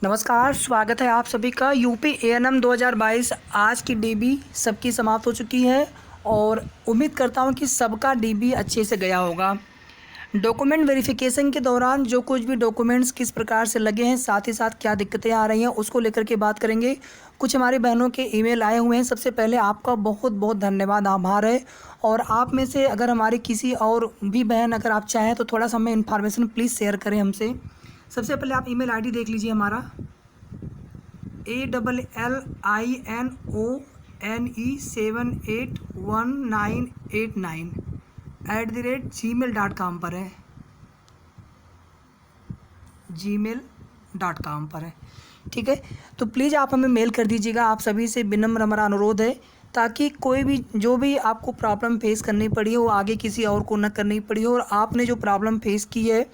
नमस्कार, स्वागत है आप सभी का। यूपी एएनएम 2022 आज की डीबी सबकी समाप्त हो चुकी है और उम्मीद करता हूं कि सबका डीबी अच्छे से गया होगा। डॉक्यूमेंट वेरिफिकेशन के दौरान जो कुछ भी डॉक्यूमेंट्स किस प्रकार से लगे हैं, साथ ही साथ क्या दिक्कतें आ रही हैं, उसको लेकर के बात करेंगे। कुछ हमारी बहनों के ईमेल आए हुए हैं। सबसे पहले आपका बहुत बहुत धन्यवाद, आभार है। और आप में से अगर हमारी किसी और भी बहन अगर आप चाहें तो थोड़ा सा हमें इन्फॉर्मेशन प्लीज़ शेयर करें हमसे। सबसे पहले आप ईमेल आईडी देख लीजिए हमारा ALLINONE781989 पर है, gmail.com पर है। ठीक है, तो प्लीज़ आप हमें मेल कर दीजिएगा। आप सभी से विनम्र हमारा अनुरोध है, ताकि कोई भी जो भी आपको प्रॉब्लम फेस करनी पड़ी हो वो आगे किसी और को न करनी पड़ी हो। और आपने जो प्रॉब्लम फेस की है,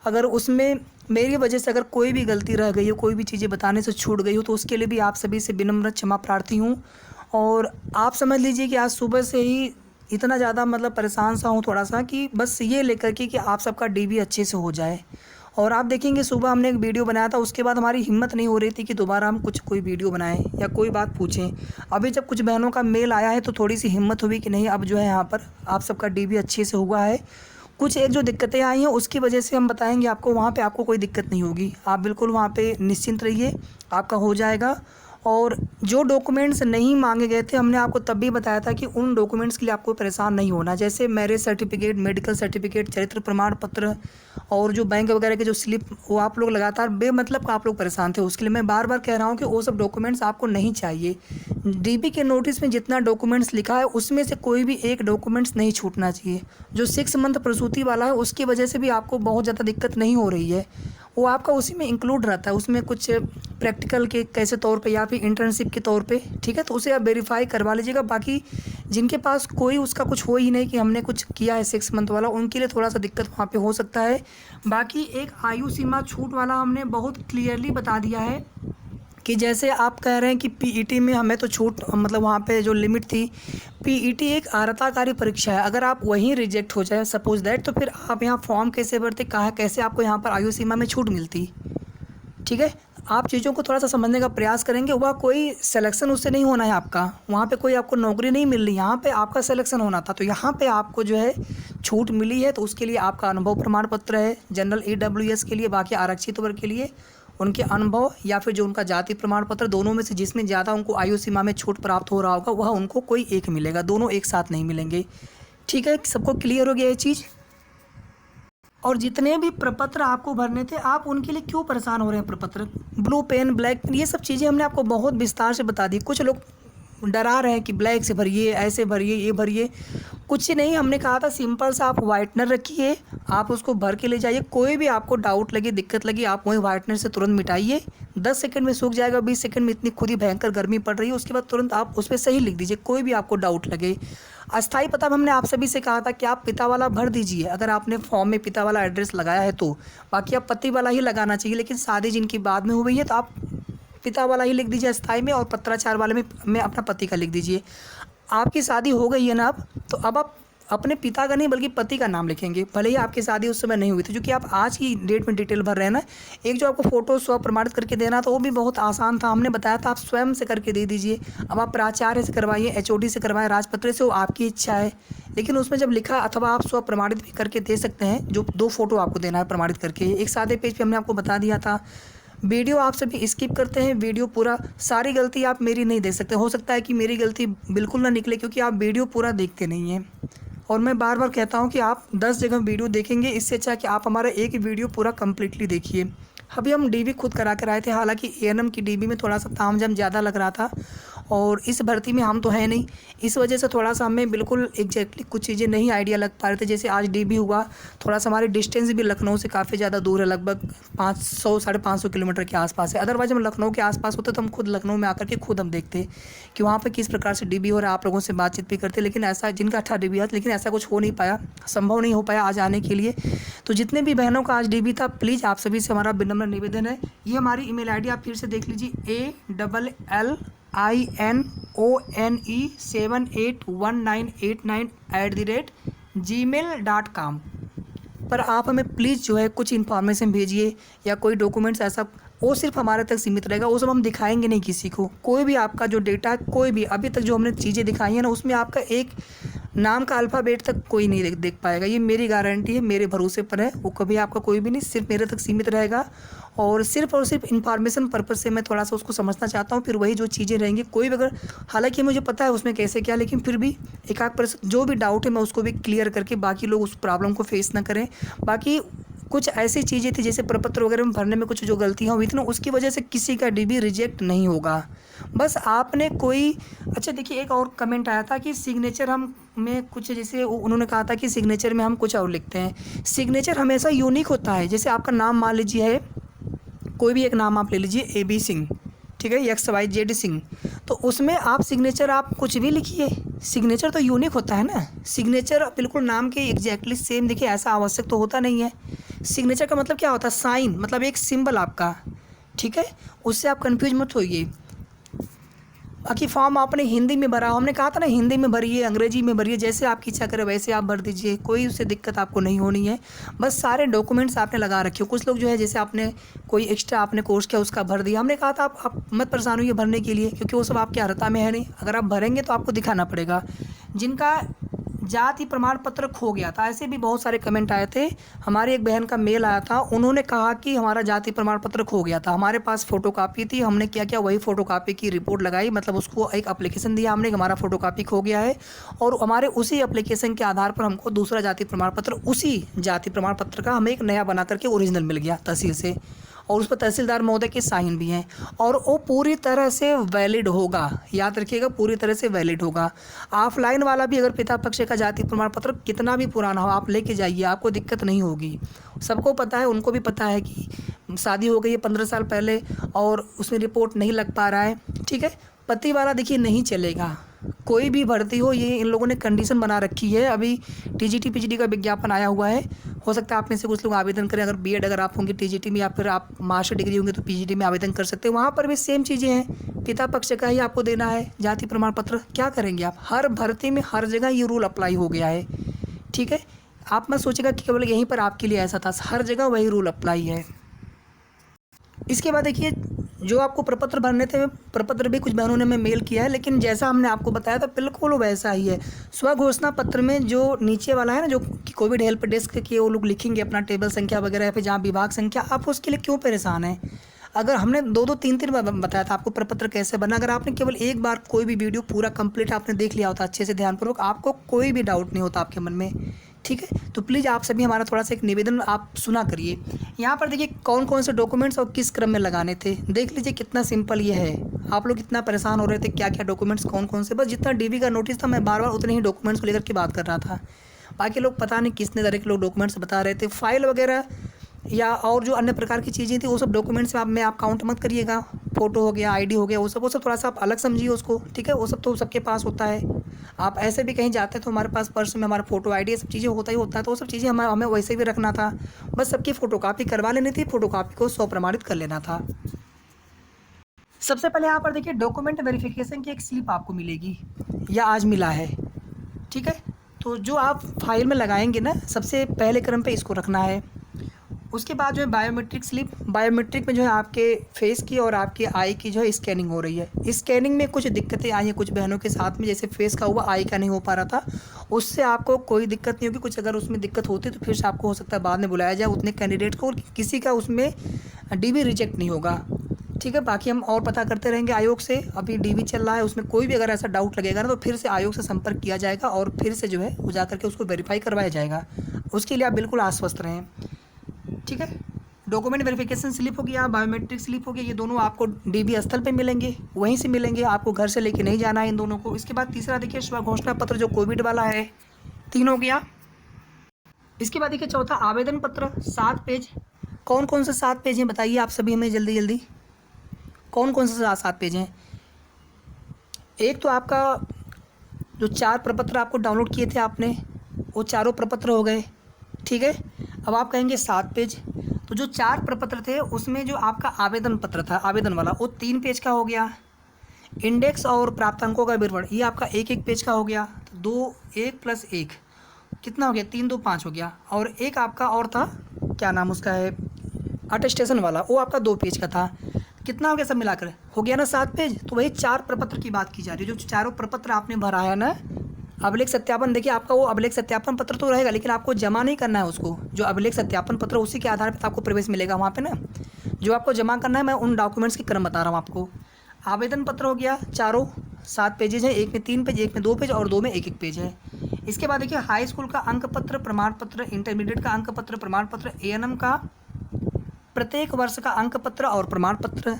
अगर उसमें मेरी वजह से अगर कोई भी गलती रह गई हो, कोई भी चीज़ें बताने से छूट गई हो, तो उसके लिए भी आप सभी से विनम्र क्षमा प्रार्थी हूँ। और आप समझ लीजिए कि आज सुबह से ही इतना ज़्यादा परेशान सा हूँ थोड़ा सा, कि बस ये लेकर के कि आप सबका डीबी अच्छे से हो जाए। और आप देखेंगे सुबह हमने एक वीडियो बनाया था, उसके बाद हमारी हिम्मत नहीं हो रही थी कि दोबारा हम कोई वीडियो बनाएं या कोई बात पूछें। अभी जब कुछ बहनों का मेल आया है तो थोड़ी सी हिम्मत हुई कि नहीं, अब जो है यहाँ पर आप सबका डीबी अच्छे से हुआ है। कुछ एक जो दिक्कतें आई हैं उसकी वजह से हम बताएंगे आपको, वहाँ पे आपको कोई दिक्कत नहीं होगी। आप बिल्कुल वहाँ पे निश्चिंत रहिए, आपका हो जाएगा। और जो डॉक्यूमेंट्स नहीं मांगे गए थे, हमने आपको तब भी बताया था कि उन डॉक्यूमेंट्स के लिए आपको परेशान नहीं होना। जैसे मैरिज सर्टिफिकेट, मेडिकल सर्टिफिकेट, चरित्र प्रमाण पत्र और जो बैंक वगैरह के जो स्लिप, वो आप लोग लगातार बेमतलब का आप लोग परेशान थे। उसके लिए मैं बार बार कह रहा हूँ कि वो सब डॉक्यूमेंट्स आपको नहीं चाहिए। डीबी के नोटिस में जितना डॉक्यूमेंट्स लिखा है उसमें से कोई भी एक डॉक्यूमेंट्स नहीं छूटना चाहिए। जो 6 मंथ प्रसूति वाला है उसकी वजह से भी आपको बहुत ज़्यादा दिक्कत नहीं हो रही है, वो आपका उसी में इंक्लूड रहता है। उसमें कुछ प्रैक्टिकल के कैसे तौर पे या फिर इंटर्नशिप के तौर पे, ठीक है, तो उसे आप वेरीफाई करवा लीजिएगा। बाकी जिनके पास कोई उसका कुछ हो ही नहीं कि हमने कुछ किया है 6 मंथ वाला, उनके लिए थोड़ा सा दिक्कत वहाँ पे हो सकता है। बाकी एक आयु सीमा छूट वाला हमने बहुत क्लियरली बता दिया है कि जैसे आप कह रहे हैं कि पीईटी में हमें तो छूट, वहाँ पे जो लिमिट थी, पीईटी एक अर्हताकारी परीक्षा है। अगर आप वहीं रिजेक्ट हो जाए सपोज दैट, तो फिर आप यहाँ फॉर्म कैसे भरते, कहाँ कैसे आपको यहाँ पर आयु सीमा में छूट मिलती। ठीक है, आप चीज़ों को थोड़ा सा समझने का प्रयास करेंगे। वह कोई सिलेक्शन उससे नहीं होना है आपका, वहाँ पे कोई आपको नौकरी नहीं मिल रही, यहाँ पे आपका सिलेक्शन होना था। तो यहाँ पे आपको जो है छूट मिली है, तो उसके लिए आपका अनुभव प्रमाण पत्र है जनरल ईडब्ल्यूएस के लिए। बाकी आरक्षित वर्ग के लिए उनके अनुभव या फिर जो उनका जाति प्रमाण पत्र, दोनों में से जिसमें ज़्यादा उनको आयु सीमा में छूट प्राप्त हो रहा होगा वह उनको कोई एक मिलेगा, दोनों एक साथ नहीं मिलेंगे। ठीक है, सबको क्लियर हो गया ये चीज़। और जितने भी प्रपत्र आपको भरने थे, आप उनके लिए क्यों परेशान हो रहे हैं? प्रपत्र, ब्लू पेन, ब्लैक पेन, ये सब चीज़ें हमने आपको बहुत विस्तार से बता दी। कुछ लोग डरा रहे हैं कि ब्लैक से भरिए, ऐसे भरिए, ये भरिए, कुछ नहीं। हमने कहा था सिंपल सा आप वाइटनर रखिए, आप उसको भर के ले जाइए। कोई भी आपको डाउट लगे, दिक्कत लगी, आप वही वाइटनर से तुरंत मिटाइए। 10 सेकंड में सूख जाएगा, 20 सेकंड में इतनी खुद ही भयंकर गर्मी पड़ रही है, उसके बाद तुरंत आप उस पर सही लिख दीजिए, कोई भी आपको डाउट लगे। अस्थाई पता हमने आप सभी से कहा था कि आप पिता वाला भर दीजिए, अगर आपने फॉर्म में पिता वाला एड्रेस लगाया है तो। बाकी आप पति वाला ही लगाना चाहिए, लेकिन शादी जिनकी बाद में हो गई है तो आप पिता वाला ही लिख दीजिए अस्थाई में, और पत्राचार वाले में अपना पति का लिख दीजिए। आपकी शादी हो गई है ना अब, तो अब आप अपने पिता का नहीं बल्कि पति का नाम लिखेंगे, भले ही आपकी शादी उस समय नहीं हुई थी। क्योंकि आप आज की डेट में डिटेल भर रहे हैं ना, एक जो आपको फ़ोटो स्व प्रमाणित करके देना था वो भी बहुत आसान था, हमने बताया था आप स्वयं से करके दे दीजिए। अब आप प्राचार्य से करवाइए, एचओडी से करवाएं, राजपत्र से, वो आपकी इच्छा है। लेकिन उसमें जब लिखा, अथवा आप स्व प्रमाणित भी करके दे सकते हैं, जो 2 फ़ोटो आपको देना है प्रमाणित करके। एक सादे पेज पर हमने आपको बता दिया था। वीडियो आप सभी स्किप करते हैं, वीडियो पूरा, सारी गलती आप मेरी नहीं देख सकते। हो सकता है कि मेरी गलती बिल्कुल ना निकले, क्योंकि आप वीडियो पूरा देखते नहीं हैं। और मैं बार बार कहता हूं कि आप 10 जगह वीडियो देखेंगे, इससे अच्छा कि आप हमारा एक ही वीडियो पूरा कम्प्लीटली देखिए। अभी हम डीबी खुद करा कर आए थे, हालांकि एएनएम की डीबी में थोड़ा सा तामझाम ज़्यादा लग रहा था, और इस भर्ती में हम तो है नहीं, इस वजह से थोड़ा सा हमें बिल्कुल एग्जैक्टली कुछ चीज़ें नहीं आइडिया लग पा रहे थे। जैसे आज डीबी हुआ, थोड़ा सा हमारी डिस्टेंस भी लखनऊ से काफ़ी ज़्यादा दूर है, लगभग 500 साढ़े 500 किलोमीटर के आसपास है। अदरवाइज हम लखनऊ के आसपास होते तो हम खुद लखनऊ में आकर के खुद हम देखते कि वहाँ पर किस प्रकार से डीबी हो रहा है, आप लोगों से बातचीत भी करते। लेकिन ऐसा, जिनका 18 डीबी है, लेकिन ऐसा कुछ हो नहीं पाया, संभव नहीं हो पाया आज आने के लिए। तो जितने भी बहनों का आज डीबी था, प्लीज़ आप सभी से हमारा विनम्र निवेदन है, ये हमारी ईमेल आईडी आप फिर से देख लीजिए, ALLINONE781989@gmail.com पर आप हमें प्लीज़ जो है कुछ इन्फॉर्मेशन भेजिए, या कोई डॉक्यूमेंट्स ऐसा वो सिर्फ हमारे तक सीमित रहेगा, वो सब हम दिखाएंगे नहीं किसी को। कोई भी आपका जो डेटा है, कोई भी अभी तक जो हमने चीज़ें दिखाई हैं ना, उसमें आपका एक नाम का अल्फ़ाबेट तक कोई नहीं देख पाएगा। ये मेरी गारंटी है, मेरे भरोसे पर है। वो कभी आपका कोई भी नहीं, सिर्फ मेरे तक सीमित रहेगा और सिर्फ इन्फॉर्मेशन पर्पज़ से मैं थोड़ा सा उसको समझना चाहता हूँ। फिर वही जो चीज़ें रहेंगी, कोई भी अगर, हालांकि मुझे पता है उसमें कैसे क्या, लेकिन फिर भी एक आध % जो भी डाउट है मैं उसको भी क्लियर करके बाकी लोग उस प्रॉब्लम को फेस ना करें। बाकी कुछ ऐसी चीज़ें थी जैसे प्रपत्र वगैरह में भरने में कुछ जो गलतियाँ हुई थी ना, उसकी वजह से किसी का डीबी रिजेक्ट नहीं होगा। बस आपने कोई, अच्छा देखिए एक और कमेंट आया था कि सिग्नेचर हम में कुछ, जैसे उन्होंने कहा था कि सिग्नेचर में हम कुछ और लिखते हैं। सिग्नेचर हमेशा यूनिक होता है। जैसे आपका नाम मान लीजिए है, कोई भी एक नाम आप ले लीजिए AB सिंह, ठीक है, XYZ सिंह, तो उसमें आप सिग्नेचर आप कुछ भी लिखिए, सिग्नेचर तो यूनिक होता है ना। सिग्नेचर बिल्कुल नाम के एग्जैक्टली सेम, देखिए ऐसा आवश्यक तो होता नहीं है। सिग्नेचर का मतलब क्या होता है? साइन, मतलब एक सिंबल आपका, ठीक है, उससे आप कंफ्यूज मत होइए। बाकी फॉर्म आपने हिंदी में भरा, हमने कहा था ना हिंदी में भरिए, अंग्रेजी में भरिए, जैसे आपकी इच्छा करे वैसे आप भर दीजिए, कोई उससे दिक्कत आपको नहीं होनी है। बस सारे डॉक्यूमेंट्स आपने लगा रखे हो। कुछ लोग जो है जैसे आपने कोई एक्स्ट्रा आपने कोर्स किया उसका भर दिया, हमने कहा था आप मत परेशान होइए भरने के लिए, क्योंकि वो सब आपके अर्हता में है नहीं। अगर आप भरेंगे तो आपको दिखाना पड़ेगा। जिनका जाति प्रमाण पत्र खो गया था, ऐसे भी बहुत सारे कमेंट आए थे। हमारी एक बहन का मेल आया था, उन्होंने कहा कि हमारा जाति प्रमाण पत्र खो गया था। हमारे पास फ़ोटोकॉपी थी, हमने क्या किया, वही फ़ोटोकॉपी की रिपोर्ट लगाई, मतलब उसको एक एप्लीकेशन दिया हमने कि हमारा फ़ोटोकॉपी खो गया है, और हमारे उसी एप्लीकेशन के आधार पर हमको दूसरा जाति प्रमाण पत्र, उसी जाति प्रमाण पत्र का हमें एक नया बना करके ओरिजिनल मिल गया तहसील से, और उस पर तहसीलदार महोदय के साइन भी हैं, और वो पूरी तरह से वैलिड होगा। याद रखिएगा, पूरी तरह से वैलिड होगा। ऑफलाइन वाला भी अगर पिता पक्ष का जाति प्रमाण पत्र कितना भी पुराना हो, आप लेके जाइए, आपको दिक्कत नहीं होगी। सबको पता है, उनको भी पता है कि शादी हो गई है 15 साल पहले और उसमें रिपोर्ट नहीं लग पा रहा है, ठीक है। पति वाला देखिए नहीं चलेगा, कोई भी भर्ती हो, ये इन लोगों ने कंडीशन बना रखी है। अभी TGT PGT का विज्ञापन आया हुआ है, हो सकता है आप में से कुछ लोग आवेदन करें। अगर B.Ed अगर आप होंगे TGT में, या फिर आप मास्टर डिग्री होंगे तो PGT में आवेदन कर सकते हैं। वहाँ पर भी सेम चीज़ें हैं, पिता पक्ष का ही आपको देना है जाति प्रमाण पत्र। क्या करेंगे आप? हर भर्ती में हर जगह ये रूल अप्लाई हो गया है, ठीक है। आप मत सोचिएगा कि केवल यहीं पर आपके लिए ऐसा था, हर जगह वही रूल अप्लाई है। इसके बाद देखिए, जो आपको प्रपत्र भरने थे, प्रपत्र भी कुछ बहनों ने मैं मेल किया है, लेकिन जैसा हमने आपको बताया था बिल्कुल वैसा ही है। स्वघोषणा पत्र में जो नीचे वाला है ना, जो कोविड हेल्प डेस्क के वो लोग लिखेंगे अपना टेबल संख्या वगैरह, या फिर जहाँ विभाग संख्या, आप उसके लिए क्यों परेशान हैं? अगर हमने 2-2 3-3 बार बताया था आपको प्रपत्र कैसे बना, अगर आपने केवल एक बार कोई भी वीडियो पूरा कंप्लीट आपने देख लिया होता अच्छे से ध्यानपूर्वक, आपको कोई भी डाउट नहीं होता आपके मन में, ठीक है। तो प्लीज़ आप सभी हमारा थोड़ा सा एक निवेदन आप सुना करिए। यहाँ पर देखिए कौन कौन से डॉक्यूमेंट्स और किस क्रम में लगाने थे, देख लीजिए कितना सिंपल ये है। आप लोग इतना परेशान हो रहे थे क्या क्या डॉक्यूमेंट्स कौन कौन से, बस जितना DB का नोटिस था मैं बार बार उतने ही डॉक्यूमेंट्स को लेकर के बात कर रहा था। बाकी लोग पता नहीं किसने तरह के लोग डॉक्यूमेंट्स बता रहे थे, फाइल वगैरह या और जो अन्य प्रकार की चीज़ें थी वो सब डॉक्यूमेंट्स में आप काउंट मत करिएगा। फ़ोटो हो गया, ID हो गया, वो सब थोड़ा सा आप अलग समझिए उसको, ठीक है। वो सब तो सबके पास होता है। आप ऐसे भी कहीं जाते हैं तो हमारे पास पर्स में हमारा फ़ोटो ID ये सब चीज़ें होता ही होता है, तो वो सब चीज़ें हमें वैसे भी रखना था। बस सबकी फ़ोटोकॉपी करवा लेनी थी, फ़ोटोकॉपी को स्वप्रमाणित कर लेना था। सबसे पहले यहाँ पर देखिए डॉक्यूमेंट वेरिफिकेशन की एक स्लिप आपको मिलेगी, या आज मिला है, ठीक है। तो जो आप फाइल में लगाएंगे ना, सबसे पहले क्रम पे इसको रखना है। उसके बाद जो है बायोमेट्रिक स्लिप, बायोमेट्रिक में जो है आपके फेस की और आपकी आई की जो है स्कैनिंग हो रही है। स्कैनिंग में कुछ दिक्कतें आई हैं कुछ बहनों के साथ में, जैसे फेस का हुआ, आई का नहीं हो पा रहा था। उससे आपको कोई दिक्कत नहीं होगी, कुछ अगर उसमें दिक्कत होती तो फिर से आपको हो सकता है बाद में बुलाया जाए उतने कैंडिडेट को, और किसी का उसमें DB रिजेक्ट नहीं होगा, ठीक है। बाकी हम और पता करते रहेंगे आयोग से, अभी DB चल रहा है, उसमें कोई भी अगर ऐसा डाउट लगेगा ना तो फिर से आयोग से संपर्क किया जाएगा और फिर से जो है वो जा करके उसको वेरीफाई करवाया जाएगा। उसके लिए आप बिल्कुल आश्वस्त रहें, ठीक है। डॉक्यूमेंट वेरिफिकेशन स्लिप हो गया, बायोमेट्रिक स्लिप हो गया, ये दोनों आपको DB स्थल पे मिलेंगे, वहीं से मिलेंगे, आपको घर से लेके नहीं जाना है इन दोनों को। इसके बाद तीसरा देखिए स्वघोषणा पत्र जो कोविड वाला है, 3 हो गया। इसके बाद देखिए चौथा आवेदन पत्र 7 पेज। कौन कौन से 7 पेज हैं बताइए आप सभी हमें जल्दी जल्दी, कौन कौन से 7 पेज हैं? एक तो आपका जो 4 प्रपत्र आपको डाउनलोड किए थे आपने, वो चारों प्रपत्र हो गए, ठीक है। अब आप कहेंगे 7 पेज, तो जो 4 प्रपत्र थे उसमें जो आपका आवेदन पत्र था, आवेदन वाला, वो 3 पेज का हो गया। इंडेक्स और प्राप्तांकों का विवरण ये आपका 1-1 पेज का हो गया। तो 2 1 + 1 कितना हो गया, 3 2 5 हो गया। और एक आपका और था, क्या नाम उसका है, अटेस्टेशन वाला, वो आपका 2 पेज का था। कितना हो गया सब मिलाकर? हो गया ना 7 पेज। तो वही 4 प्रपत्र की बात की जा रही है। जो चारों प्रपत्र आपने भरा है ना, अभिलेख सत्यापन, देखिए आपका वो अभिलेख सत्यापन पत्र तो रहेगा, लेकिन आपको जमा नहीं करना है उसको। जो अभिलेख सत्यापन पत्र उसी के आधार पर आपको प्रवेश मिलेगा वहाँ पे ना। जो आपको जमा करना है, मैं उन डॉक्यूमेंट्स की क्रम बता रहा हूँ आपको। आवेदन पत्र हो गया, चारों 7 पेजेज हैं, एक में 3 पेज, एक में 2 पेज और 2 में 1-1 पेज है। इसके बाद देखिए हाई स्कूल का अंक पत्र प्रमाण पत्र, इंटरमीडिएट का अंक पत्र प्रमाण पत्र, एएनएम का प्रत्येक वर्ष का अंक पत्र और प्रमाण पत्र।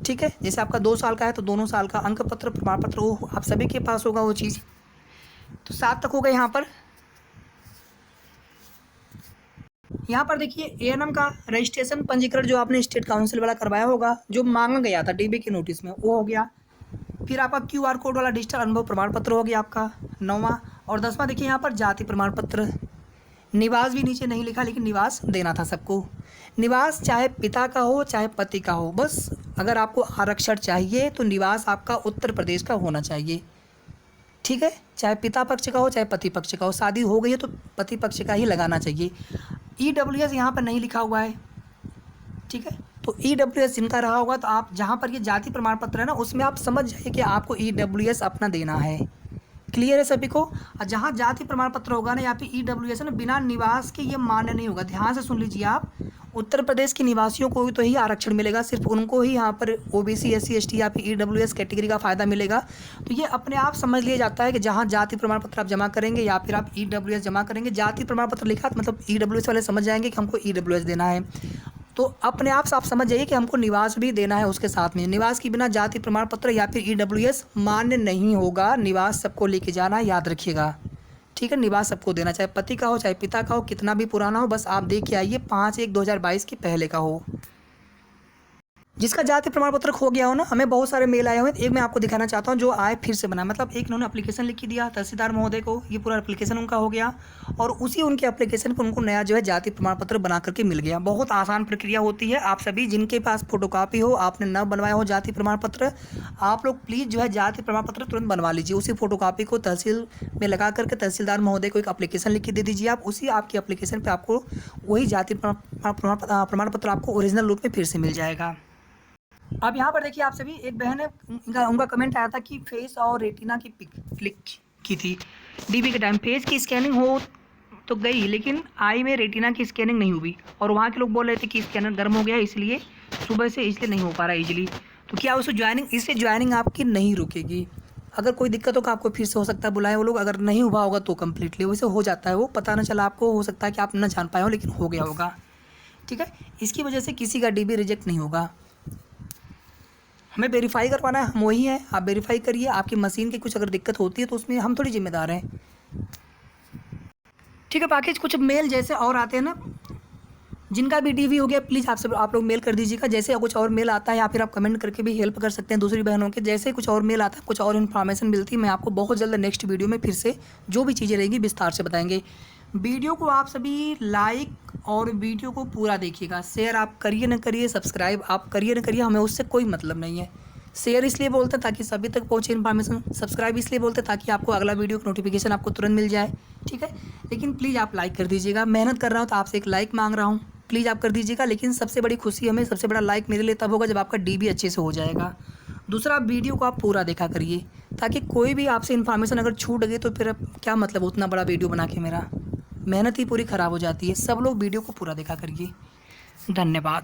ठीक है, जैसे आपका 2 साल का है तो दोनों साल का अंक पत्र प्रमाण पत्र वो आप सभी के पास होगा वो चीज़। तो 7 तक हो गए। यहाँ पर देखिए एएनएम का रजिस्ट्रेशन पंजीकरण जो आपने स्टेट काउंसिल वाला करवाया होगा, जो मांगा गया था डीबी के नोटिस में, वो हो गया। फिर आपका क्यूआर कोड वाला डिजिटल अनुभव प्रमाण पत्र हो गया आपका 9वां। और 10वां देखिए यहाँ पर जाति प्रमाण पत्र। निवास भी नीचे नहीं लिखा, लेकिन निवास देना था सबको। निवास चाहे पिता का हो चाहे पति का हो, बस अगर आपको आरक्षण चाहिए तो निवास आपका उत्तर प्रदेश का होना चाहिए। ठीक है, चाहे पिता पक्ष का हो चाहे पति पक्ष का हो, शादी हो गई है तो पति पक्ष का ही लगाना चाहिए। ईडब्ल्यूएस यहाँ पर नहीं लिखा हुआ है। ठीक है, तो ईडब्ल्यूएस जिनका रहा होगा, तो आप जहाँ पर ये जाति प्रमाण पत्र है ना, उसमें आप समझ जाइए कि आपको ईडब्ल्यूएस अपना देना है। क्लियर है सभी को? और जहाँ जाति प्रमाण पत्र होगा ना, यहाँ पे ईडब्ल्यूएस है ना, बिना निवास के ये मान्य नहीं होगा। ध्यान से सुन लीजिए आप, उत्तर प्रदेश के निवासियों को तो ही आरक्षण मिलेगा, सिर्फ उनको ही यहाँ पर ओबीसी एससी एसटी या फिर ईडब्ल्यूएस कैटेगरी का फ़ायदा मिलेगा। तो ये अपने आप समझ लिया जाता है कि जहाँ जाति प्रमाण पत्र आप जमा करेंगे या फिर आप ईडब्ल्यूएस जमा करेंगे, जाति प्रमाण पत्र लिखा तो मतलब ईडब्ल्यूएस वाले समझ जाएंगे कि हमको ईडब्ल्यूएस देना है। तो अपने आप से आप समझ जाइए कि हमको निवास भी देना है उसके साथ में। निवास के बिना जाति प्रमाण पत्र या फिर ईडब्ल्यूएस मान्य नहीं होगा। निवास सबको लेके जाना है, याद रखिएगा। ठीक है, निवास सबको देना, चाहे पति का हो चाहे पिता का हो, कितना भी पुराना हो, बस आप देख के आइए 5/1/2022 के पहले का हो। जिसका जाति प्रमाण पत्र खो गया हो ना, हमें बहुत सारे मेल आए हुए हैं। एक मैं आपको दिखाना चाहता हूँ जो आए फिर से बना, मतलब एक इन्होंने एप्लीकेशन लिख के दिया तहसीलदार महोदय को, ये पूरा एप्लीकेशन उनका हो गया और उसी उनके एप्लीकेशन पर उनको नया जो है जाति प्रमाण पत्र बना करके मिल गया। बहुत आसान प्रक्रिया होती है। आप सभी जिनके पास फोटोकॉपी हो, आपने न बनवाया हो जाति प्रमाण पत्र, आप लोग प्लीज़ जो है जाति प्रमाण पत्र तुरंत बनवा लीजिए। उसी फोटोकॉपी को तहसील में लगा करके तहसीलदार महोदय को एक एप्लीकेशन लिख के दे दीजिए आप। उसी आपकी एप्लीकेशन पर आपको वही जाति प्रमाण पत्र आपको ओरिजिनल रूप में फिर से मिल जाएगा। अब यहाँ पर देखिए आप सभी, एक बहन है, उनका कमेंट आया था कि फेस और रेटिना की पिक क्लिक की थी डीबी के टाइम। फेस की स्कैनिंग हो तो गई, लेकिन आई में रेटिना की स्कैनिंग नहीं हुई और वहाँ के लोग बोल रहे थे कि स्कैनर गर्म हो गया इसलिए सुबह से, इसलिए नहीं हो पा रहा इजीली। तो क्या उससे ज्वाइनिंग, इससे ज्वाइनिंग आपकी नहीं रुकेगी। अगर कोई दिक्कत होगा आपको फिर से हो सकता है बुलाए वो लोग, अगर नहीं हुआ होगा तो कम्प्लीटली वैसे हो जाता है, वो पता ना चला आपको, हो सकता है कि आप न जान पाए हो लेकिन हो गया होगा। ठीक है, इसकी वजह से किसी का डीबी रिजेक्ट नहीं होगा। हमें वेरीफाई करवाना है, हम वही हैं, आप वेरीफाई करिए। आपकी मशीन की कुछ अगर दिक्कत होती है तो उसमें हम थोड़ी जिम्मेदार हैं। ठीक है, बाकी कुछ मेल जैसे और आते हैं ना, जिनका भी डीवी हो गया प्लीज़ आप लोग मेल कर दीजिएगा। जैसे कुछ और मेल आता है या फिर आप कमेंट करके भी हेल्प कर सकते हैं दूसरी बहनों के। जैसे कुछ और मेल आता है, कुछ और इन्फॉर्मेशन मिलती है, मैं आपको बहुत जल्द नेक्स्ट वीडियो में फिर से जो भी चीज़ें रहेंगी विस्तार से बताएंगे। वीडियो को आप सभी लाइक और वीडियो को पूरा देखिएगा। शेयर आप करिए न करिए, सब्सक्राइब आप करिए न करिए, हमें उससे कोई मतलब नहीं है। शेयर इसलिए बोलते हैं ताकि सभी तक पहुंचे इन्फॉर्मेशन, सब्सक्राइब इसलिए बोलते हैं ताकि आपको अगला वीडियो का नोटिफिकेशन आपको तुरंत मिल जाए। ठीक है, लेकिन प्लीज़ आप लाइक कर दीजिएगा। मेहनत कर रहा हूँ तो आपसे एक लाइक मांग रहा हूँ, प्लीज़ आप कर दीजिएगा। लेकिन सबसे बड़ी खुशी हमें, सबसे बड़ा लाइक मेरे लिए तब होगा जब आपका डीबी अच्छे से हो जाएगा। दूसरा, वीडियो को आप पूरा देखा करिए ताकि कोई भी आपसे इन्फॉर्मेशन अगर छूट गई तो फिर क्या मतलब उतना बड़ा वीडियो बना के, मेरा मेहनत ही पूरी ख़राब हो जाती है। सब लोग वीडियो को पूरा देखा करिए। धन्यवाद।